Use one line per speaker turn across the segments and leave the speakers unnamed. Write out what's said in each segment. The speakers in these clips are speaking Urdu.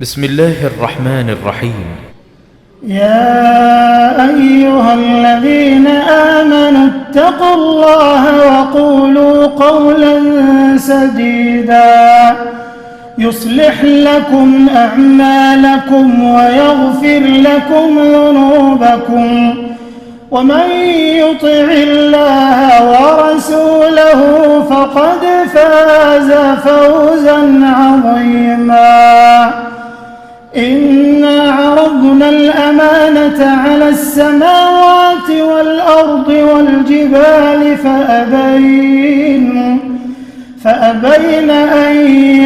بسم الله الرحمن الرحيم.
يا أيها الذين آمنوا اتقوا الله وقولوا قولا سديدا يصلح لكم أعمالكم ويغفر لكم ذنوبكم ومن يطع الله ورسوله فقد فاز فوزا عظيما. إنا عرضنا الأمانة على السماوات والأرض والجبال فأبين أن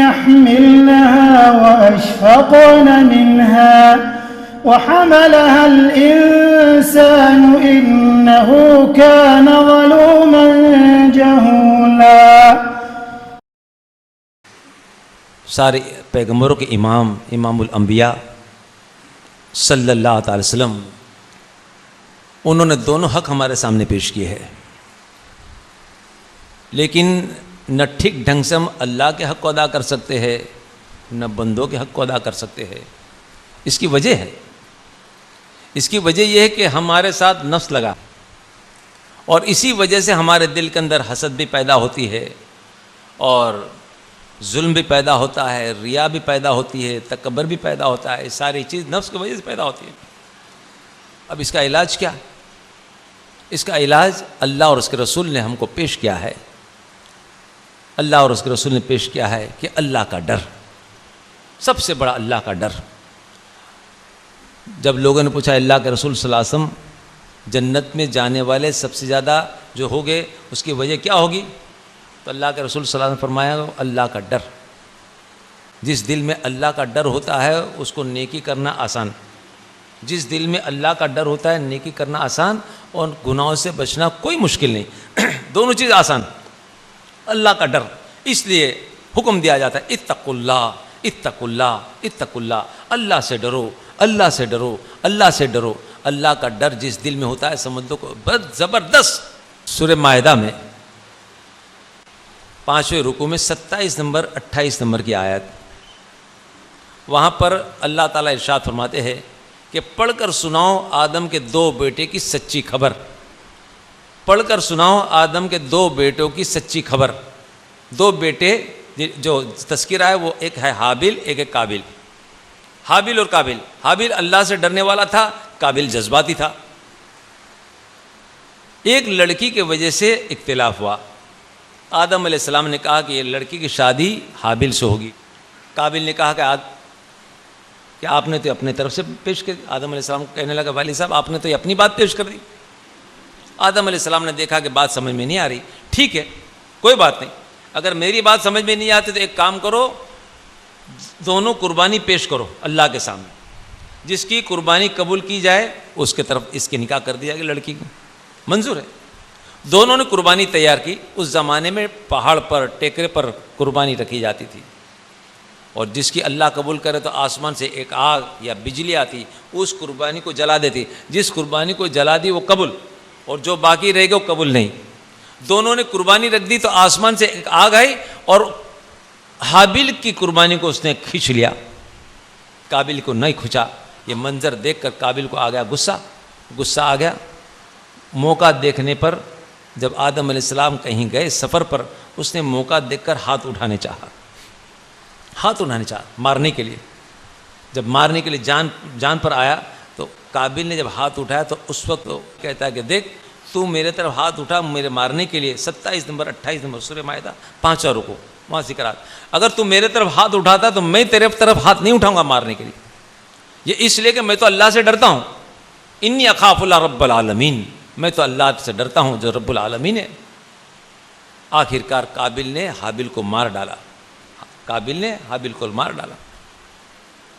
يحملنها وأشفقن منها وحملها الإنسان إنه كان ظلوما جهولا.
سارے پیغمبروں کے امام الانبیاء صلی اللہ تعالی وسلم، انہوں نے دونوں حق ہمارے سامنے پیش کیے ہیں، لیکن نہ ٹھیک ڈھنگ سے ہم اللہ کے حق کو ادا کر سکتے ہیں نہ بندوں کے حق کو ادا کر سکتے ہیں. اس کی وجہ یہ ہے کہ ہمارے ساتھ نفس لگا، اور اسی وجہ سے ہمارے دل کے اندر حسد بھی پیدا ہوتی ہے اور ظلم بھی پیدا ہوتا ہے، ریا بھی پیدا ہوتی ہے، تکبر بھی پیدا ہوتا ہے. ساری چیز نفس کی وجہ سے پیدا ہوتی ہے. اب اس کا علاج کیا؟ اس کا علاج اللہ اور اس کے رسول نے ہم کو پیش کیا ہے. اللہ اور اس کے رسول نے پیش کیا ہے کہ اللہ کا ڈر، سب سے بڑا اللہ کا ڈر. جب لوگوں نے پوچھا اللہ کے رسول صلی اللہ علیہ وسلم جنت میں جانے والے سب سے زیادہ جو ہوگے اس کی وجہ کیا ہوگی، تو اللہ کے رسول صلی اللہ علیہ وسلم فرمایا اللہ کا ڈر. جس دل میں اللہ کا ڈر ہوتا ہے اس کو نیکی کرنا آسان. جس دل میں اللہ کا ڈر ہوتا ہے نیکی کرنا آسان اور گناہوں سے بچنا کوئی مشکل نہیں. دونوں چیز آسان. اللہ کا ڈر، اس لیے حکم دیا جاتا ہے اتقوا اللہ اتقوا اللہ اتقوا اللہ. اللہ سے ڈرو، اللہ سے ڈرو، اللہ سے ڈرو. اللہ کا ڈر جس دل میں ہوتا ہے سمجھ لو بہت زبردست. سورہ مائدہ میں 5ویں رکوع میں 27 نمبر 28 نمبر کی آیت، وہاں پر اللہ تعالیٰ ارشاد فرماتے ہیں کہ پڑھ کر سناؤ آدم کے 2 بیٹے کی سچی خبر. پڑھ کر سناؤ آدم کے 2 بیٹوں کی سچی خبر. 2 بیٹے جو تذکرہ ہے وہ ایک ہے حابیل، ایک ہے قابیل. حابیل اور قابیل. حابیل اللہ سے ڈرنے والا تھا، قابیل جذباتی تھا. ایک لڑکی کی وجہ سے اختلاف ہوا. آدم علیہ السلام نے کہا کہ یہ لڑکی کی شادی حابیل سے ہوگی. قابیل نے کہا کہ آپ نے تو اپنے طرف سے پیش کر دی. آدم علیہ السلام کہنے لگا والد صاحب آپ نے تو اپنی بات پیش کر دی. آدم علیہ السلام نے دیکھا کہ بات سمجھ میں نہیں آ رہی. ٹھیک ہے کوئی بات نہیں، اگر میری بات سمجھ میں نہیں آتی تو ایک کام کرو، دونوں قربانی پیش کرو اللہ کے سامنے. جس کی قربانی قبول کی جائے اس کے طرف اس کے نکاح کر دیا گیا. لڑکی کو منظور ہے. دونوں نے قربانی تیار کی. اس زمانے میں پہاڑ پر ٹیکرے پر قربانی رکھی جاتی تھی، اور جس کی اللہ قبول کرے تو آسمان سے ایک آگ یا بجلی آتی اس قربانی کو جلا دیتی. جس قربانی کو جلا دی وہ قبول، اور جو باقی رہ گئے وہ قبول نہیں. دونوں نے قربانی رکھ دی تو آسمان سے ایک آگ آئی اور حابیل کی قربانی کو اس نے کھینچ لیا، قابیل کو نہیں کھینچا. یہ منظر دیکھ کر قابیل کو آ گیا غصہ آ گیا. موقع دیکھنے پر جب آدم علیہ السلام کہیں گئے سفر پر، اس نے موقع دیکھ کر ہاتھ اٹھانے چاہا مارنے کے لیے. جب مارنے کے لیے جان پر آیا تو قابیل نے جب ہاتھ اٹھایا تو اس وقت وہ کہتا ہے کہ دیکھ تو میرے طرف ہاتھ اٹھا میرے مارنے کے لیے. 27 نمبر 28 نمبر سورہ مائدہ 5واں رکوع وہاں ذکرات. اگر تو میرے طرف ہاتھ اٹھاتا تو میں تیرے طرف ہاتھ نہیں اٹھاؤں گا مارنے کے لیے. یہ اس لیے کہ میں تو اللہ سے ڈرتا ہوں. انی اخاف اللہ رب العالمین. میں تو اللہ سے ڈرتا ہوں جو رب العالمین ہے. آخرکار قابیل نے حابیل کو مار ڈالا.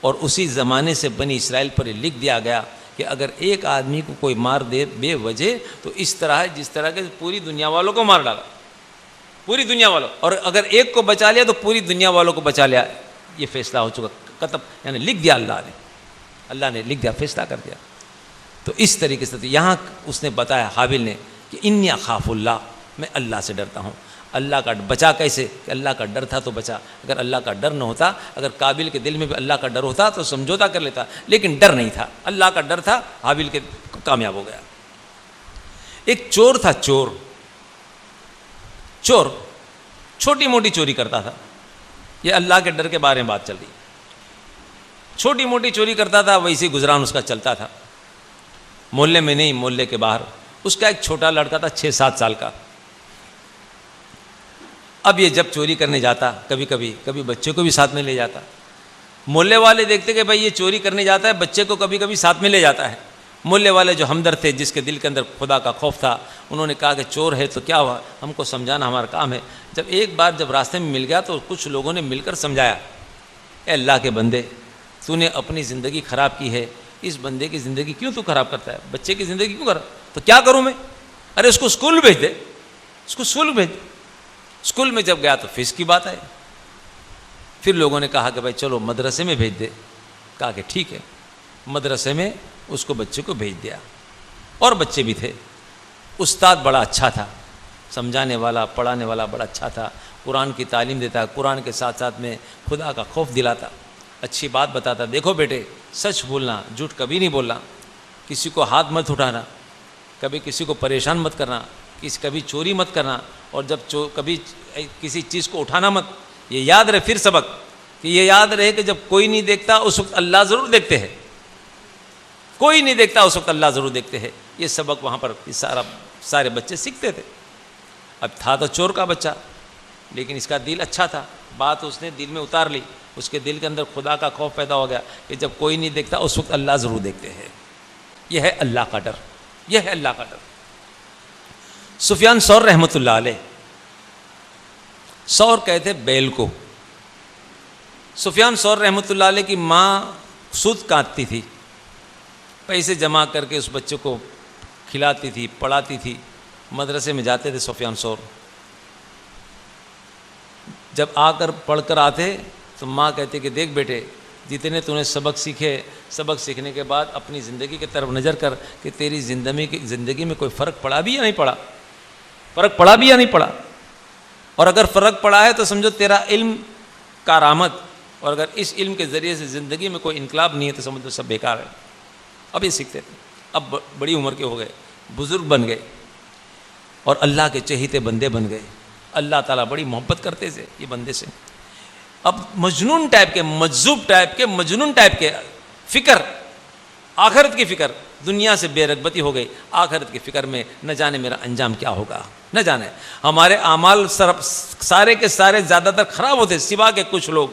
اور اسی زمانے سے بنی اسرائیل پر یہ لکھ دیا گیا کہ اگر ایک آدمی کو کوئی مار دے بے وجہ تو اس طرح ہے جس طرح کے پوری دنیا والوں کو مار ڈالا. پوری دنیا والوں. اور اگر ایک کو بچا لیا تو پوری دنیا والوں کو بچا لیا. یہ فیصلہ ہو چکا. کتب یعنی لکھ دیا اللہ نے لکھ دیا، فیصلہ کر دیا. تو اس طریقے سے یہاں اس نے بتایا حابیل نے کہ انی اخاف اللہ، میں اللہ سے ڈرتا ہوں. اللہ کا بچا کیسے؟ کہ اللہ کا ڈر تھا تو بچا. اگر اللہ کا ڈر نہ ہوتا، اگر قابل کے دل میں بھی اللہ کا ڈر ہوتا تو سمجھوتا کر لیتا، لیکن ڈر نہیں تھا، اللہ کا ڈر تھا، حابیل کے کامیاب ہو گیا. ایک چور تھا، چور چھوٹی موٹی چوری کرتا تھا. یہ اللہ کے ڈر کے بارے میں بات چل رہی. چھوٹی موٹی چوری کرتا تھا، ویسے گزران اس کا چلتا تھا. محلے میں نہیں، محلے کے باہر. اس کا ایک چھوٹا لڑکا تھا 6-7 سال کا. اب یہ جب چوری کرنے جاتا، کبھی بچے کو بھی ساتھ میں لے جاتا. محلے والے دیکھتے کہ بھائی یہ چوری کرنے جاتا ہے، بچے کو کبھی ساتھ میں لے جاتا ہے. محلے والے جو ہمدرد تھے، جس کے دل کے اندر خدا کا خوف تھا، انہوں نے کہا کہ چور ہے تو کیا ہوا، ہم کو سمجھانا ہمارا کام ہے. جب ایک بار جب راستے میں مل گیا تو کچھ لوگوں نے مل کر سمجھایا، اے اللہ کے بندے، تو نے اپنی زندگی خراب کی ہے، اس بندے کی زندگی کیوں تو خراب کرتا ہے، بچے کی زندگی کیوں خراب؟ تو کیا کروں میں؟ ارے اس کو اسکول بھیج دے، اس کو اسکول بھیج دے. اسکول میں جب گیا تو فیس کی بات آئی. پھر لوگوں نے کہا کہ بھائی چلو مدرسے میں بھیج دے. کہا کہ ٹھیک ہے. مدرسے میں اس کو بچے کو بھیج دیا. اور بچے بھی تھے. استاد بڑا اچھا تھا، سمجھانے والا، پڑھانے والا بڑا اچھا تھا، قرآن کی تعلیم دیتا، قرآن کے ساتھ ساتھ میں خدا کا خوف دلاتا، اچھی بات بتاتا. دیکھو بیٹے، سچ بولنا، جھوٹ کبھی نہیں بولنا، کسی کو ہاتھ مت اٹھانا، کبھی کسی کو پریشان مت کرنا، کبھی چوری مت کرنا، اور جب کبھی کسی چیز کو اٹھانا مت. یہ یاد رہے، پھر سبق کہ یہ یاد رہے کہ جب کوئی نہیں دیکھتا اس وقت اللہ ضرور دیکھتے ہیں. کوئی نہیں دیکھتا اس وقت اللہ ضرور دیکھتے ہیں. یہ سبق وہاں پر سارے بچے سیکھتے تھے. اب تھا تو چور کا بچہ، لیکن اس کا دل اچھا تھا، بات اس نے دل میں اتار لی. اس کے دل کے اندر خدا کا خوف پیدا ہو گیا کہ جب کوئی نہیں دیکھتا اس وقت اللہ ضرور دیکھتے ہیں. یہ ہے اللہ کا ڈر، یہ ہے اللہ کا ڈر. سفیان ثوری رحمۃ اللہ علیہ، ثور کہتے بیل کو. سفیان ثوری رحمۃ اللہ علیہ کی ماں سود کاٹتی تھی، پیسے جمع کر کے اس بچے کو کھلاتی تھی، پڑھاتی تھی. مدرسے میں جاتے تھے سفیان ثوری. جب آ کر پڑھ کر آتے تو ماں کہتی کہ دیکھ بیٹے، جتنے تو نے سبق سیکھے، سبق سیکھنے کے بعد اپنی زندگی کی طرف نظر کر کہ تیری زندگی میں کوئی فرق پڑا بھی یا نہیں پڑا، فرق پڑا بھی یا نہیں پڑا. اور اگر فرق پڑا ہے تو سمجھو تیرا علم کارآمد، اور اگر اس علم کے ذریعے سے زندگی میں کوئی انقلاب نہیں ہے تو سمجھو سب بیکار ہے. اب یہ سیکھتے تھے. اب بڑی عمر کے ہو گئے، بزرگ بن گئے، اور اللہ کے چہیتے بندے بن گئے. اللہ تعالیٰ بڑی محبت کرتے تھے یہ بندے سے. اب مجنون ٹائپ کے، مجذوب ٹائپ کے، مجنون ٹائپ کے فکر، آخرت کی فکر، دنیا سے بے رغبتی ہو گئی. آخرت کی فکر میں نہ جانے میرا انجام کیا ہوگا، نہ جانے. ہمارے اعمال سارے کے سارے زیادہ تر خراب ہوتے سوا کے کچھ لوگ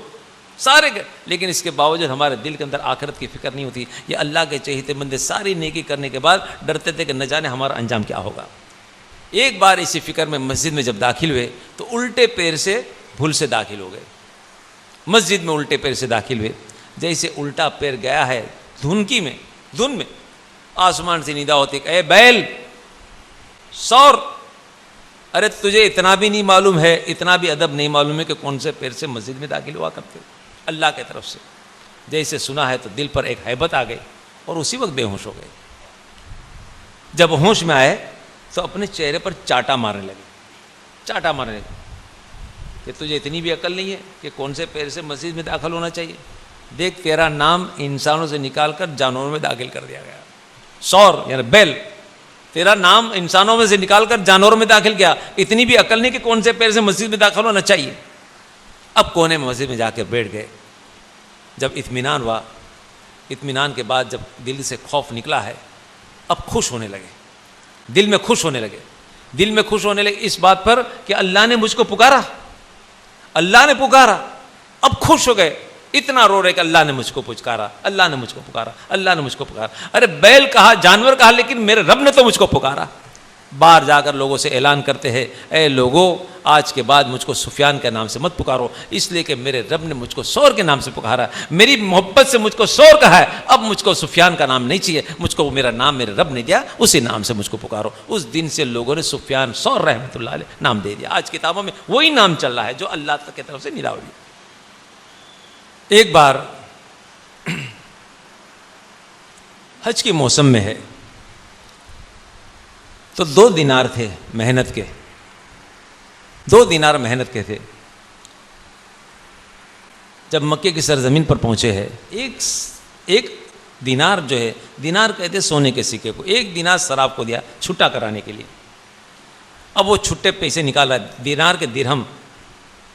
سارے کے، لیکن اس کے باوجود ہمارے دل کے اندر آخرت کی فکر نہیں ہوتی. یہ اللہ کے چہیتے بندے ساری نیکی کرنے کے بعد ڈرتے تھے کہ نہ جانے ہمارا انجام کیا ہوگا. ایک بار اسی فکر میں مسجد میں جب داخل ہوئے تو الٹے پیر سے بھول سے داخل ہو گئے. مسجد میں الٹے پیر سے داخل ہوئے. جیسے الٹا پیر گیا ہے دھن میں آسمان سے ندا ہوتی کہ اے بیل ثور، ارے تجھے اتنا بھی نہیں معلوم ہے، اتنا بھی ادب نہیں معلوم ہے کہ کون سے پیر سے مسجد میں داخل ہوا کرتے. اللہ کی طرف سے جیسے سنا ہے تو دل پر ایک ہیبت آ گئی اور اسی وقت بے ہوش ہو گئے. جب ہوش میں آئے تو اپنے چہرے پر چاٹا مارنے لگے کہ تجھے اتنی بھی عقل نہیں ہے کہ کون سے پیر سے مسجد میں داخل ہونا چاہیے. دیکھ تیرا نام انسانوں سے نکال کر جانوروں میں داخل کر دیا گیا. ثور یعنی بیل، تیرا نام انسانوں میں سے نکال کر جانوروں میں داخل کیا. اتنی بھی عقل نہیں کہ کون سے پیر سے مسجد میں داخل ہونا چاہیے. اب کونے میں مسجد میں جا کے بیٹھ گئے. جب اطمینان ہوا، اطمینان کے بعد جب دل سے خوف نکلا ہے، اب خوش ہونے لگے، دل میں خوش ہونے لگے اس بات پر کہ اللہ نے مجھ کو پکارا، اللہ نے پکارا. اب خوش ہو گئے، اتنا رو رہے کہ اللہ نے مجھ کو پکارا. ارے بیل کہا، جانور کہا، لیکن میرے رب نے تو مجھ کو پکارا. باہر جا کر لوگوں سے اعلان کرتے ہیں، اے لوگوں، آج کے بعد مجھ کو سفیان کے نام سے مت پکارو، اس لیے کہ میرے رب نے مجھ کو ثور کے نام سے پکارا. میری محبت سے مجھ کو ثور کہا ہے، اب مجھ کو سفیان کا نام نہیں چاہیے، مجھ کو میرا نام میرے رب نے دیا، اسی نام سے مجھ کو پکارو. اس دن سے لوگوں نے سفیان ثور رحمۃ اللہ علیہ نام دے دیا. آج کتابوں میں وہی نام چل رہا ہے جو اللہ کی طرف سے ندا ہوئی. ایک بار حج کے موسم میں ہے تو 2 دینار تھے محنت کے. 2 دینار محنت کے تھے. جب مکے کی سرزمین پر پہنچے ہیں، ایک دینار جو ہے، دینار کہتے سونے کے سکے کو، 1 دینار سراب کو دیا چھٹا کرانے کے لیے. اب وہ چھٹے پیسے نکال رہا ہے، دینار کے درہم،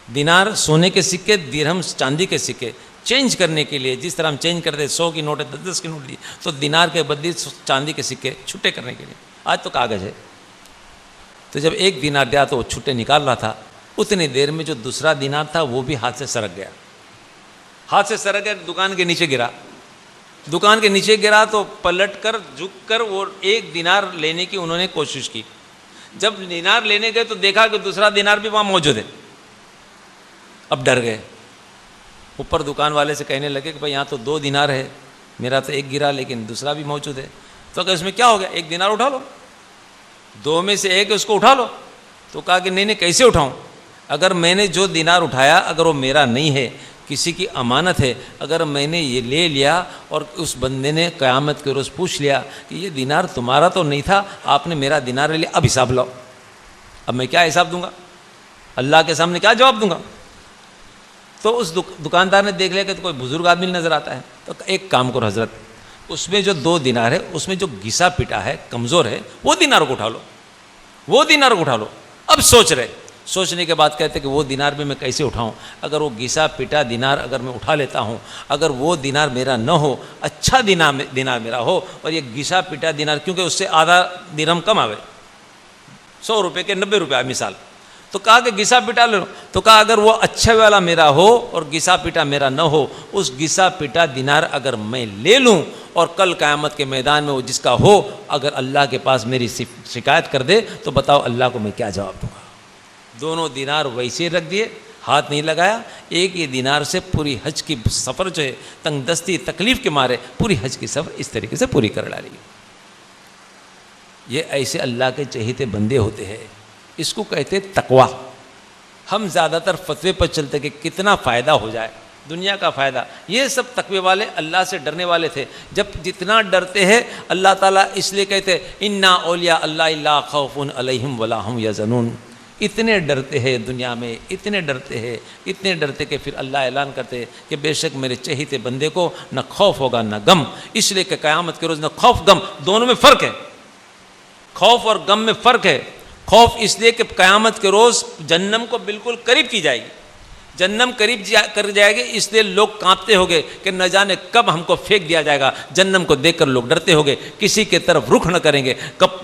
دینار سونے کے سکے، درہم چاندی کے سکے چینج کرنے کے لیے. جس طرح ہم چینج کرتے 100 کی نوٹ ہے، 10 کی نوٹ دی، تو دینار کے بدلے چاندی کے سکے چھٹے کرنے کے لیے. آج تو کاغذ ہے. تو جب 1 دینار دیا تو وہ چھٹے نکال رہا تھا، اتنی دیر میں جو دوسرا دینار تھا وہ بھی ہاتھ سے سرک گیا. ہاتھ سے سرک گیا، دکان کے نیچے گرا. دکان کے نیچے گرا تو پلٹ کر جھک کر وہ 1 دینار لینے کی انہوں نے کوشش کی. جب دینار لینے گئے تو دیکھا کہ دوسرا دینار بھی وہاں موجود ہے. اب ڈر گئے. اوپر دکان والے سے کہنے لگے کہ بھائی یہاں تو 2 دینار ہے، میرا تو 1 گرا لیکن دوسرا بھی موجود ہے. تو کہ اس میں کیا ہو گیا، 1 دینار اٹھا لو، 2 میں سے 1 اس کو اٹھا لو. تو کہا کہ نہیں کیسے اٹھاؤں، اگر میں نے جو دینار اٹھایا اگر وہ میرا نہیں ہے، کسی کی امانت ہے، اگر میں نے یہ لے لیا اور اس بندے نے قیامت کے روز پوچھ لیا کہ یہ دینار تمہارا تو نہیں تھا، آپ نے میرا دینار لے لیا، اب حساب لاؤ. اب میں کیا حساب دوں گا، اللہ کے سامنے کیا جواب دوں گا. تو اس دکاندار نے دیکھ لیا کہ کوئی بزرگ آدمی نظر آتا ہے. تو ایک کام کرو حضرت، اس میں جو 2 دینار ہے اس میں جو گھسا پٹا ہے، کمزور ہے، وہ دینار کو اٹھا لو، وہ دینار کو اٹھا لو. اب سوچنے کے بعد کہتے کہ وہ دینار بھی میں کیسے اٹھاؤں، اگر وہ گھسا پٹا دینار اگر میں اٹھا لیتا ہوں، اگر وہ دینار میرا نہ ہو، اچھا دینار میرا ہو، اور یہ گھسا پٹا دینار، کیونکہ اس سے آدھا درہم کم آوے، 100 روپے کے 90 روپے مثال. تو کہا کہ گھسا پٹا لے لو. تو کہا اگر وہ اچھے والا میرا ہو اور گھسا پٹا میرا نہ ہو، اس گھسا پٹا دینار اگر میں لے لوں اور کل قیامت کے میدان میں وہ جس کا ہو اگر اللہ کے پاس میری شکایت کر دے تو بتاؤ اللہ کو میں کیا جواب دوں گا. دونوں دینار ویسے رکھ دیے، ہاتھ نہیں لگایا. ایک یہ دینار سے پوری حج کی سفر جو ہے، تنگ دستی تکلیف کے مارے پوری حج کی سفر اس طریقے سے پوری کر ڈالی. یہ ایسے اللہ کے چہیتے بندے ہوتے ہیں، اس کو کہتے تقویٰ. ہم زیادہ تر فتوے پر چلتے کہ کتنا فائدہ ہو جائے، دنیا کا فائدہ. یہ سب تقوی والے اللہ سے ڈرنے والے تھے. جب جتنا ڈرتے ہیں اللہ تعالیٰ اس لیے کہتے انا اولیاء اللہ لا خوف علیہم ولا هم یحزنون. اتنے ڈرتے ہیں دنیا میں، اتنے ڈرتے کہ پھر اللہ اعلان کرتے کہ بے شک میرے چہیتے بندے کو نہ خوف ہوگا نہ غم. اس لیے کہ قیامت کے روز نہ خوف غم، دونوں میں فرق ہے. خوف اور غم میں فرق ہے. خوف اس لیے کہ قیامت کے روز جہنم کو بالکل قریب کی جائے گی، جہنم قریب کر جائے گی، اس لیے لوگ کانپتے ہوگے کہ نہ جانے کب ہم کو پھینک دیا جائے گا. جہنم کو دیکھ کر لوگ ڈرتے ہوگے، کسی کے طرف رخ نہ کریں گے،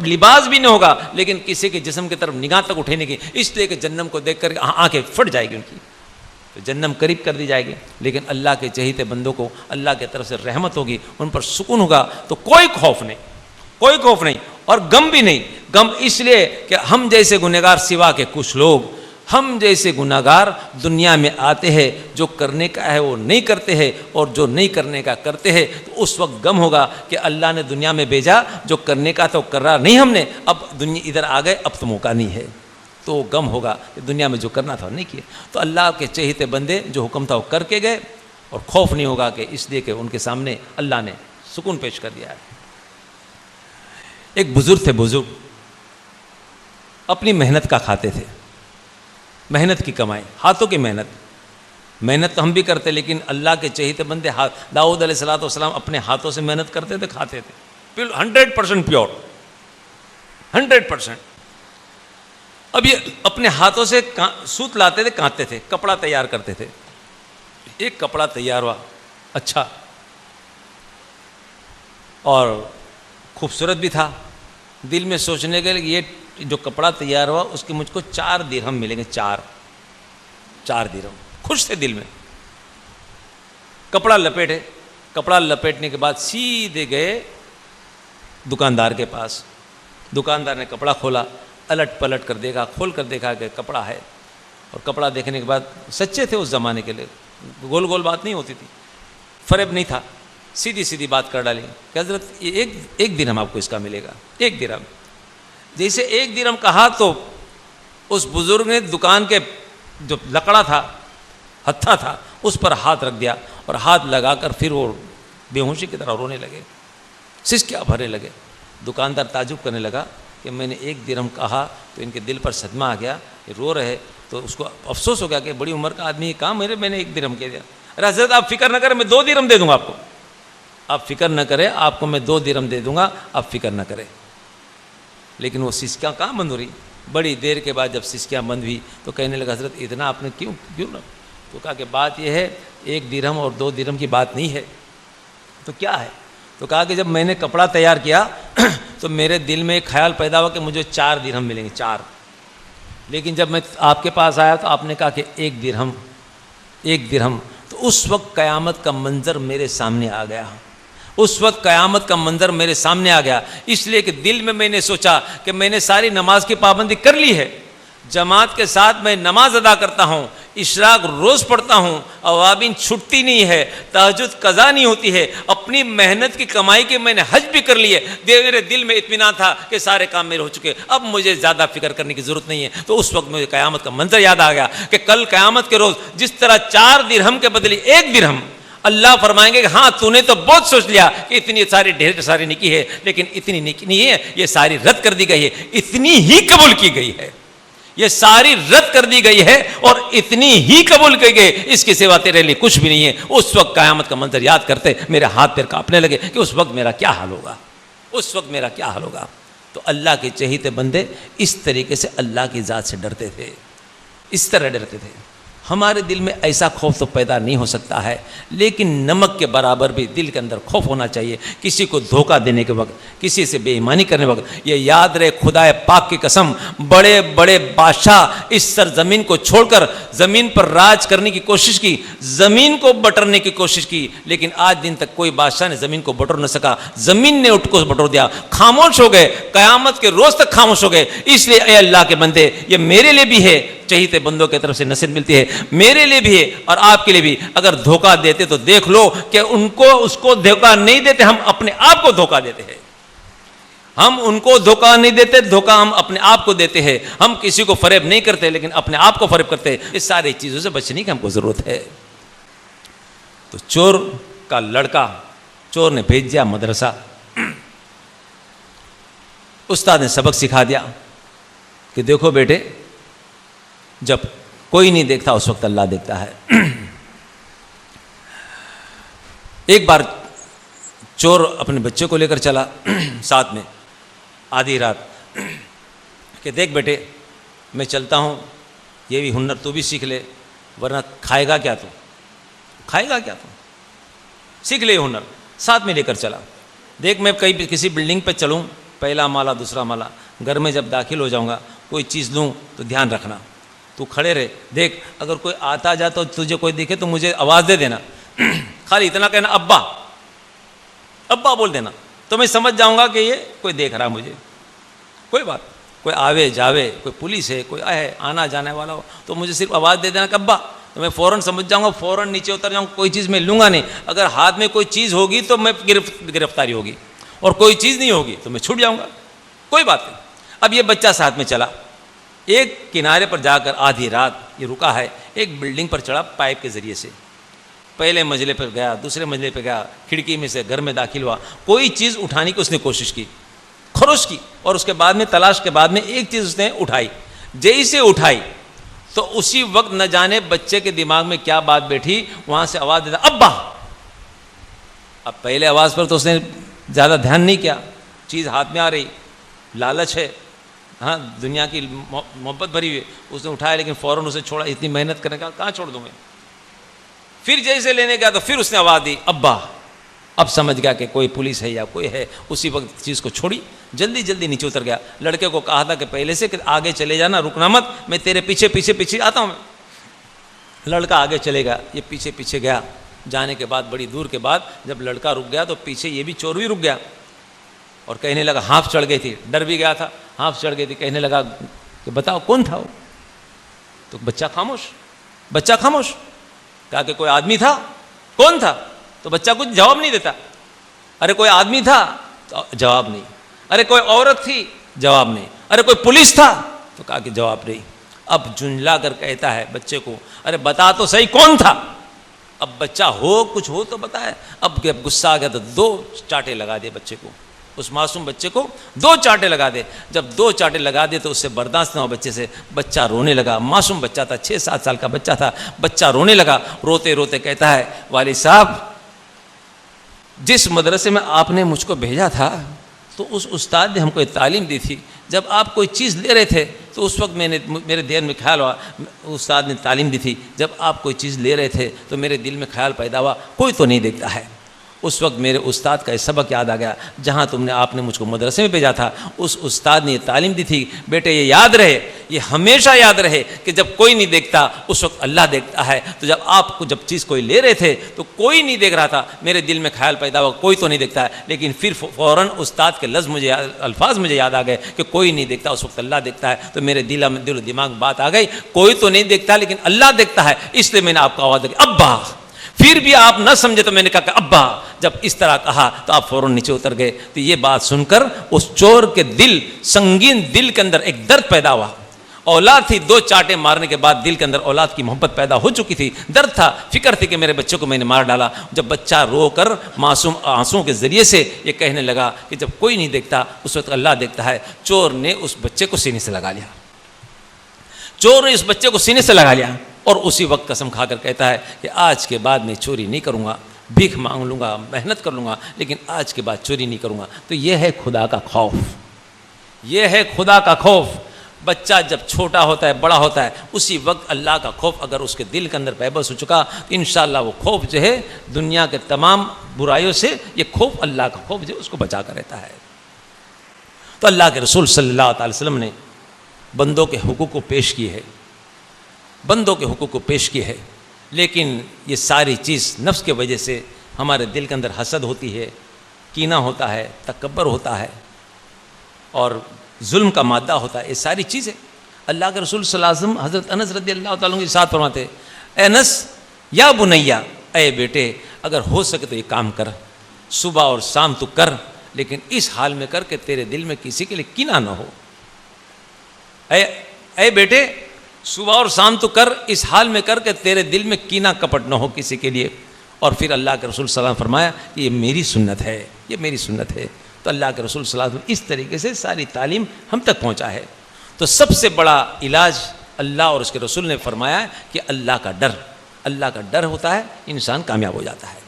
لباس بھی نہ ہوگا لیکن کسی کے جسم کی طرف نگاہ تک اٹھنے کی، اس لیے کہ جہنم کو دیکھ کر آنکھیں پھٹ جائے گی ان کی. تو جہنم قریب کر دی جائے گی. لیکن اللہ کے چہیتے بندوں کو اللہ کی طرف سے رحمت ہوگی، ان پر سکون ہوگا. تو کوئی خوف نہیں اور غم بھی نہیں. غم اس لیے کہ ہم جیسے گنہگار سوا کے کچھ لوگ، ہم جیسے گناہگار دنیا میں آتے ہیں، جو کرنے کا ہے وہ نہیں کرتے ہیں اور جو نہیں کرنے کا کرتے ہیں. تو اس وقت غم ہوگا کہ اللہ نے دنیا میں بھیجا، جو کرنے کا تو کر رہا نہیں ہم نے، اب دنیا ادھر آ گئے، اب تو موقع نہیں ہے. تو غم ہوگا کہ دنیا میں جو کرنا تھا نہیں کیا. تو اللہ کے چہیتے بندے جو حکم تھا وہ کر کے گئے، اور خوف نہیں ہوگا کہ اس لیے کہ ان کے سامنے اللہ نے سکون پیش کر دیا ہے. ایک بزرگ تھے، بزرگ اپنی محنت کا کھاتے تھے، محنت کی کمائی، ہاتھوں کی محنت تو ہم بھی کرتے، لیکن اللہ کے چہیتے بندے داؤد علیہ السلام اپنے ہاتھوں سے محنت کرتے تھے، کھاتے تھے 100% پیور، 100%. اب یہ اپنے ہاتھوں سے سوت لاتے تھے، کاٹتے تھے، کپڑا تیار کرتے تھے. ایک کپڑا تیار ہوا اچھا اور خوبصورت بھی تھا. دل میں سوچنے کے لیے یہ جو کپڑا تیار ہوا اس کے مجھ کو 4 درہم ملیں گے، 4 درہم. خوش تھے دل میں. کپڑا لپیٹنے کے بعد سیدھے گئے دکاندار کے پاس. دکاندار نے کپڑا کھولا، الٹ پلٹ کر دیکھا، کھول کر دیکھا کہ کپڑا ہے. اور کپڑا دیکھنے کے بعد سچے تھے اس زمانے کے لیے، گول گول بات نہیں ہوتی تھی، فریب نہیں تھا، سیدھی بات کر ڈالی کہ حضرت ایک درہم آپ کو اس کا ملے گا، 1 درہم. جیسے 1 درہم کہا تو اس بزرگ نے دکان کے جو لکڑا تھا، ہتھا تھا، اس پر ہاتھ رکھ دیا اور ہاتھ لگا کر پھر وہ بے ہوشی کی طرح رونے لگے، سسکیاں بھرنے لگے. دکاندار تعجب کرنے لگا کہ میں نے 1 درہم کہا تو ان کے دل پر صدمہ آ گیا، یہ رو رہے. تو اس کو افسوس ہو گیا کہ بڑی عمر کا آدمی یہ کام میں نے 1 درہم کہہ دیا. ارے حضرت آپ فکر نہ کریں, میں 2 درہم دے دوں گا آپ کو. آپ فکر نہ کریں, آپ کو میں 2 درہم دے دوں گا, آپ فکر نہ کریں. لیکن وہ سسکیاں کہاں بند ہو رہی. بڑی دیر کے بعد جب سسکیاں بند ہوئی تو کہنے لگا حضرت اتنا آپ نے کیوں نہ. تو کہا کہ بات یہ ہے 1 درہم اور 2 درہم کی بات نہیں ہے. تو کیا ہے؟ تو کہا کہ جب میں نے کپڑا تیار کیا تو میرے دل میں ایک خیال پیدا ہوا کہ مجھے 4 درہم ملیں گے, 4. لیکن جب میں آپ کے پاس آیا تو آپ نے کہا کہ 1 درہم. تو اس وقت قیامت کا منظر میرے سامنے آ گیا. اس وقت قیامت کا منظر میرے سامنے آ گیا, اس لیے کہ دل میں نے سوچا کہ میں نے ساری نماز کی پابندی کر لی ہے, جماعت کے ساتھ میں نماز ادا کرتا ہوں, اشراق روز پڑھتا ہوں, اوابین چھٹتی نہیں ہے, تہجد قضا نہیں ہوتی ہے, اپنی محنت کی کمائی کے میں نے حج بھی کر لی ہے. میرے دل میں اطمینان تھا کہ سارے کام میرے ہو چکے, اب مجھے زیادہ فکر کرنے کی ضرورت نہیں ہے. تو اس وقت مجھے قیامت کا منظر یاد آ گیا کہ کل قیامت کے روز جس طرح 4 درہم کے بدلے 1 درہم اللہ فرمائیں گے کہ ہاں تو نے تو بہت سوچ لیا کہ اتنی ساری ڈھیر ساری نیکی ہے, لیکن اتنی نیکی نہیں ہے, یہ ساری رد کر دی گئی ہے, اتنی ہی قبول کی گئی ہے, یہ ساری رد کر دی گئی ہے اور اتنی ہی قبول کی گئی, اس کے سوا تیرے لیے کچھ بھی نہیں ہے. اس وقت قیامت کا منظر یاد کرتے میرے ہاتھ پیر کانپنے لگے کہ اس وقت میرا کیا حال ہوگا, اس وقت میرا کیا حال ہوگا. تو اللہ کے چہیتے بندے اس طریقے سے اللہ کی ذات سے ڈرتے تھے, اس طرح ڈرتے تھے. ہمارے دل میں ایسا خوف تو پیدا نہیں ہو سکتا ہے, لیکن نمک کے برابر بھی دل کے اندر خوف ہونا چاہیے. کسی کو دھوکہ دینے کے وقت, کسی سے بے ایمانی کرنے وقت یہ یاد رہے, خدا پاک کی قسم, بڑے بڑے بادشاہ اس سرزمین کو چھوڑ کر زمین پر راج کرنے کی کوشش کی, زمین کو بٹرنے کی کوشش کی, لیکن آج دن تک کوئی بادشاہ نے زمین کو بٹور نہ سکا. زمین نے اٹھ کو بٹور دیا, خاموش ہو گئے, قیامت کے روز تک خاموش ہو گئے. اس لیے اے اللہ کے بندے, یہ میرے لیے بھی ہے, چہیتے بندوں کی طرف سے نصیحت ملتی ہے, میرے لیے بھی ہے اور آپ کے لیے بھی. اگر دھوکہ دیتے تو دیکھ لو کہ ان کو اس کو دھوکہ نہیں دیتے, ہم اپنے آپ کو دھوکہ دیتے ہیں. ہم ان کو دھوکہ نہیں دیتے, دھوکہ ہم اپنے آپ کو دیتے ہیں. ہم کسی کو فریب نہیں کرتے لیکن اپنے آپ کو فریب کرتے ہیں. اس ساری چیزوں سے بچنے کی ہم کو ضرورت ہے. تو چور کا لڑکا, چور نے بھیج دیا مدرسہ, استاد نے سبق سکھا دیا کہ دیکھو بیٹے, جب کوئی نہیں دیکھتا اس وقت اللہ دیکھتا ہے. ایک بار چور اپنے بچے کو لے کر چلا ساتھ میں آدھی رات کہ دیکھ بیٹے میں چلتا ہوں, یہ بھی ہنر تو بھی سیکھ لے, ورنہ کھائے گا کیا تو, سیکھ لے یہ ہنر. ساتھ میں لے کر چلا. دیکھ میں کہیں کسی بلڈنگ پہ چلوں, پہلا مالا دوسرا مالا, گھر میں جب داخل ہو جاؤں گا کوئی چیز لوں تو دھیان رکھنا, تو کھڑے رہے, دیکھ اگر کوئی آتا جاتا تجھے کوئی دیکھے تو مجھے آواز دے دینا, خالی اتنا کہنا ابا ابا بول دینا, تو میں سمجھ جاؤں گا کہ یہ کوئی دیکھ رہا مجھے. کوئی بات, کوئی آوے جاوے, کوئی پولیس ہے, کوئی ہے آنا جانے والا ہو, تو مجھے صرف آواز دے دینا کہ ابا, تو میں فوراً سمجھ جاؤں گا, فوراً نیچے اتر جاؤں گا. کوئی چیز میں لوں گا نہیں, اگر ہاتھ میں کوئی چیز ہوگی تو میں گرفتاری ہوگی, اور کوئی چیز نہیں ہوگی تو میں چھوٹ جاؤں گا. کوئی بات نہیں. اب یہ بچہ ساتھ میں چلا, ایک کنارے پر جا کر آدھی رات یہ رکا ہے, ایک بلڈنگ پر چڑھا پائپ کے ذریعے سے, پہلے منزلے پر گیا, دوسرے منزلے پہ گیا, کھڑکی میں سے گھر میں داخل ہوا, کوئی چیز اٹھانے کی اس نے کوشش کی, خروش کی, اور اس کے بعد میں تلاش کے بعد میں ایک چیز اس نے اٹھائی. جیسے اٹھائی تو اسی وقت نہ جانے بچے کے دماغ میں کیا بات بیٹھی, وہاں سے آواز دیتا ابا. اب پہلے آواز پر تو اس نے زیادہ دھیان نہیں کیا, چیز ہاتھ میں آ رہی, لالچ ہے, ہاں دنیا کی محبت بھری ہوئی, اس نے اٹھایا لیکن فوراً اسے چھوڑا. اتنی محنت کرنے کا کہاں چھوڑ دوں میں. پھر جیسے لینے گیا تو پھر اس نے آواز دی ابا. اب سمجھ گیا کہ کوئی پولیس ہے یا کوئی ہے, اسی وقت چیز کو چھوڑی, جلدی جلدی نیچے اتر گیا. لڑکے کو کہا تھا کہ پہلے سے کہ آگے چلے جانا, رکنا مت, میں تیرے پیچھے پیچھے پیچھے آتا ہوں میں. لڑکا آگے چلے گیا, یہ پیچھے پیچھے گیا. جانے کے بعد بڑی دور کے بعد جب لڑکا رک گیا تو پیچھے یہ بھی چور بھی رک گیا, اور کہنے لگا, ہانف چڑھ گئی تھی, ڈر بھی گیا تھا, ہانف چڑھ گئی تھی, کہنے لگا کہ بتاؤ کون تھا وہ. تو بچہ خاموش, کہا کہ کوئی آدمی تھا. کون تھا؟ تو بچہ کچھ جواب نہیں دیتا. ارے کوئی آدمی تھا, تو جواب نہیں. ارے کوئی عورت تھی, جواب نہیں. ارے کوئی پولیس تھا, تو کہا کہ جواب نہیں. اب جھنجلا کر کہتا ہے بچے کو, ارے بتا تو صحیح کون تھا. اب بچہ کچھ ہو تو بتائے. اب غصہ آ گیا تو 2 چاٹے لگا دیے بچے کو. اس معصوم بچے کو 2 چانٹے لگا دے. جب 2 چانٹے لگا دے تو اس سے برداشت نہ ہو بچے سے. بچہ رونے لگا, معصوم بچہ تھا, 6-7 سال کا بچہ تھا. بچہ رونے لگا, روتے روتے کہتا ہے والد صاحب جس مدرسے میں آپ نے مجھ کو بھیجا تھا تو اس استاد نے ہم کو یہ تعلیم دی تھی, جب آپ کوئی چیز لے رہے تھے تو اس وقت میرے دل میں خیال ہوا, استاد نے تعلیم دی تھی جب آپ کوئی چیز لے رہے تھے تو میرے دل میں خیال پیدا ہوا کوئی تو نہیں دیکھتا ہے. اس وقت میرے استاد کا یہ سبق یاد آ گیا, جہاں آپ نے مجھ کو مدرسے میں بھیجا تھا اس استاد نے یہ تعلیم دی تھی, بیٹے یہ یاد رہے, یہ ہمیشہ یاد رہے کہ جب کوئی نہیں دیکھتا اس وقت اللہ دیکھتا ہے. تو جب آپ کو جب چیز کوئی لے رہے تھے تو کوئی نہیں دیکھ رہا تھا, میرے دل میں خیال پیدا ہوا کوئی تو نہیں دیکھتا ہے, لیکن پھر فوراً استاد کے الفاظ مجھے یاد آ گئے کہ کوئی نہیں دیکھتا اس وقت اللہ دیکھتا ہے. تو میرے دل و دماغ بات آ گئی, کوئی تو نہیں دیکھتا لیکن اللہ دیکھتا ہے, اس لیے میں نے آپ کو آواز دی ابا. پھر بھی آپ نہ سمجھے تو میں نے کہا کہ ابا. جب اس طرح کہا تو آپ فوراً نیچے اتر گئے. تو یہ بات سن کر اس چور کے سنگین دل کے اندر ایک درد پیدا ہوا. اولاد تھی, 2 چانٹے مارنے کے بعد دل کے اندر اولاد کی محبت پیدا ہو چکی تھی, درد تھا, فکر تھی کہ میرے بچے کو میں نے مار ڈالا. جب بچہ رو کر معصوم آنسوں کے ذریعے سے یہ کہنے لگا کہ جب کوئی نہیں دیکھتا اس وقت اللہ دیکھتا ہے, چور نے اس بچے کو سینے سے لگا لیا. چور نے اس بچے کو سینے سے لگا لیا اور اسی وقت قسم کھا کر کہتا ہے کہ آج کے بعد میں چوری نہیں کروں گا, بھیک مانگ لوں گا, محنت کر لوں گا, لیکن آج کے بعد چوری نہیں کروں گا. تو یہ ہے خدا کا خوف, یہ ہے خدا کا خوف. بچہ جب چھوٹا ہوتا ہے, بڑا ہوتا ہے, اسی وقت اللہ کا خوف اگر اس کے دل کے اندر پیبس ہو چکا تو انشاءاللہ وہ خوف جو ہے دنیا کے تمام برائیوں سے, یہ خوف اللہ کا خوف جو اس کو بچا کر رہتا ہے. تو اللہ کے رسول صلی اللہ علیہ وسلم نے بندوں کے حقوق کو پیش کی ہے, بندوں کے حقوق کو پیش کی ہے, لیکن یہ ساری چیز نفس کی وجہ سے ہمارے دل کے اندر حسد ہوتی ہے, کینہ ہوتا ہے, تکبر ہوتا ہے اور ظلم کا مادہ ہوتا ہے. یہ ساری چیزیں اللہ کے رسول صلی اللہ علیہ وسلم حضرت انس رضی اللہ تعالیٰ عنہ ارشاد فرماتے, اے انس یا بنیا, اے بیٹے اگر ہو سکے تو یہ کام کر, صبح اور شام تو کر, لیکن اس حال میں کر کہ تیرے دل میں کسی کے لیے کینہ نہ ہو. اے بیٹے صبح اور شام تو کر, اس حال میں کر کہ تیرے دل میں کینہ کپٹ نہ ہو کسی کے لیے. اور پھر اللہ کے رسول صلی اللہ علیہ وسلم فرمایا کہ یہ میری سنت ہے, یہ میری سنت ہے. تو اللہ کے رسول صلی اللہ علیہ وسلم اس طریقے سے ساری تعلیم ہم تک پہنچا ہے. تو سب سے بڑا علاج اللہ اور اس کے رسول نے فرمایا کہ اللہ کا ڈر, اللہ کا ڈر ہوتا ہے انسان کامیاب ہو جاتا ہے.